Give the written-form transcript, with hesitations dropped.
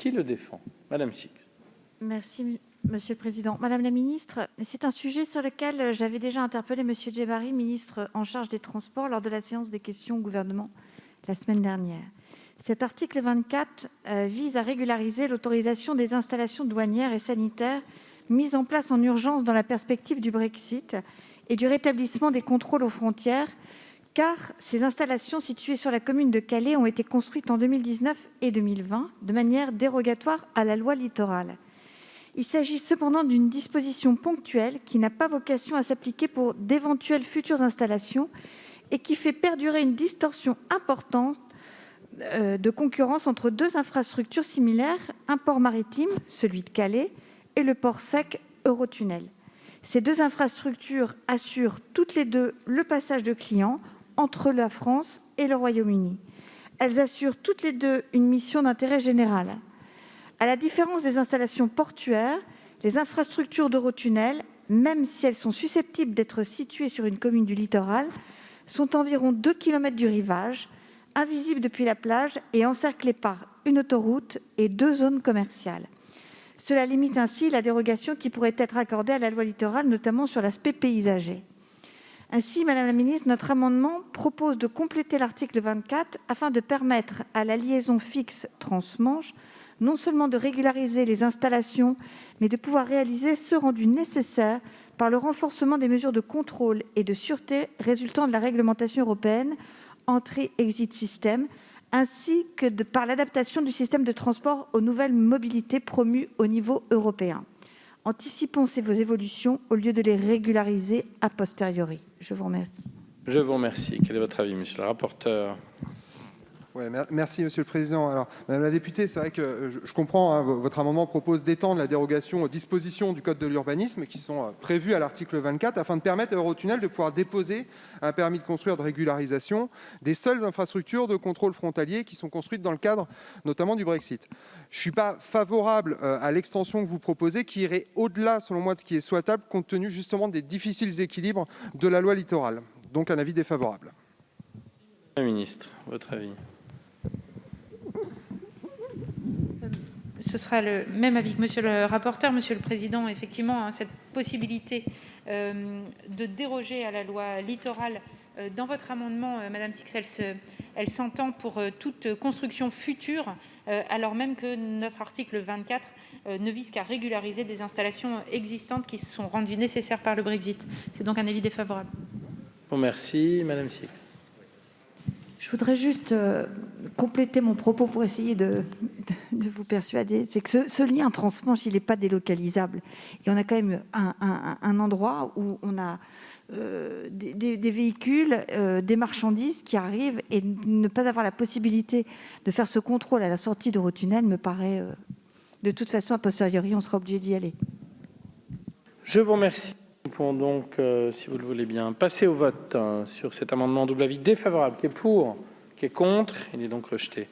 Qui le défend? Madame Six. Merci, Monsieur le Président. Madame la Ministre, c'est un sujet sur lequel j'avais déjà interpellé Monsieur Djebbari, ministre en charge des Transports, lors de la séance des questions au gouvernement la semaine dernière. Cet article 24 vise à régulariser l'autorisation des installations douanières et sanitaires mises en place en urgence dans la perspective du Brexit et du rétablissement des contrôles aux frontières, car ces installations situées sur la commune de Calais ont été construites en 2019 et 2020 de manière dérogatoire à la loi Littoral. Il s'agit cependant d'une disposition ponctuelle qui n'a pas vocation à s'appliquer pour d'éventuelles futures installations et qui fait perdurer une distorsion importante de concurrence entre deux infrastructures similaires, un port maritime, celui de Calais, et le port sec Eurotunnel. Ces deux infrastructures assurent toutes les deux le passage de clients entre la France et le Royaume-Uni. Elles assurent toutes les deux une mission d'intérêt général. À la différence des installations portuaires, les infrastructures d'Eurotunnel, même si elles sont susceptibles d'être situées sur une commune du littoral, sont environ 2 km du rivage, invisibles depuis la plage et encerclées par une autoroute et 2 zones commerciales. Cela limite ainsi la dérogation qui pourrait être accordée à la loi Littoral, notamment sur l'aspect paysager. Ainsi, Madame la Ministre, notre amendement propose de compléter l'article 24 afin de permettre à la liaison fixe transmanche non seulement de régulariser les installations, mais de pouvoir réaliser ce rendu nécessaire par le renforcement des mesures de contrôle et de sûreté résultant de la réglementation européenne Entry-Exit System, ainsi que par l'adaptation du système de transport aux nouvelles mobilités promues au niveau européen. Anticipons ces évolutions au lieu de les régulariser a posteriori. Je vous remercie. Je vous remercie. Quel est votre avis, monsieur le rapporteur? Ouais, merci, Monsieur le Président. Alors, Madame la députée, c'est vrai que je comprends, votre amendement propose d'étendre la dérogation aux dispositions du Code de l'urbanisme qui sont prévues à l'article 24 afin de permettre à Eurotunnel de pouvoir déposer un permis de construire de régularisation des seules infrastructures de contrôle frontalier qui sont construites dans le cadre notamment du Brexit. Je ne suis pas favorable à l'extension que vous proposez qui irait au-delà, selon moi, de ce qui est souhaitable compte tenu justement des difficiles équilibres de la loi littorale. Donc un avis défavorable. Madame la Ministre, votre avis? Ce sera le même avis que Monsieur le rapporteur. Monsieur le Président, effectivement, cette possibilité de déroger à la loi littorale dans votre amendement, Madame Six, elle s'entend pour toute construction future, alors même que notre article 24 ne vise qu'à régulariser des installations existantes qui se sont rendues nécessaires par le Brexit. C'est donc un avis défavorable. Bon, merci. Madame Six. Je voudrais juste compléter mon propos pour essayer de vous persuader. C'est que ce lien transmanche, il n'est pas délocalisable. Et on a quand même un endroit où on a des véhicules, des marchandises qui arrivent, et ne pas avoir la possibilité de faire ce contrôle à la sortie d'Eurotunnel me paraît, de toute façon, a posteriori, on sera obligé d'y aller. Je vous remercie. Nous pouvons donc, si vous le voulez bien, passer au vote sur cet amendement double avis défavorable. Qui est pour? Qui est contre? Il est donc rejeté.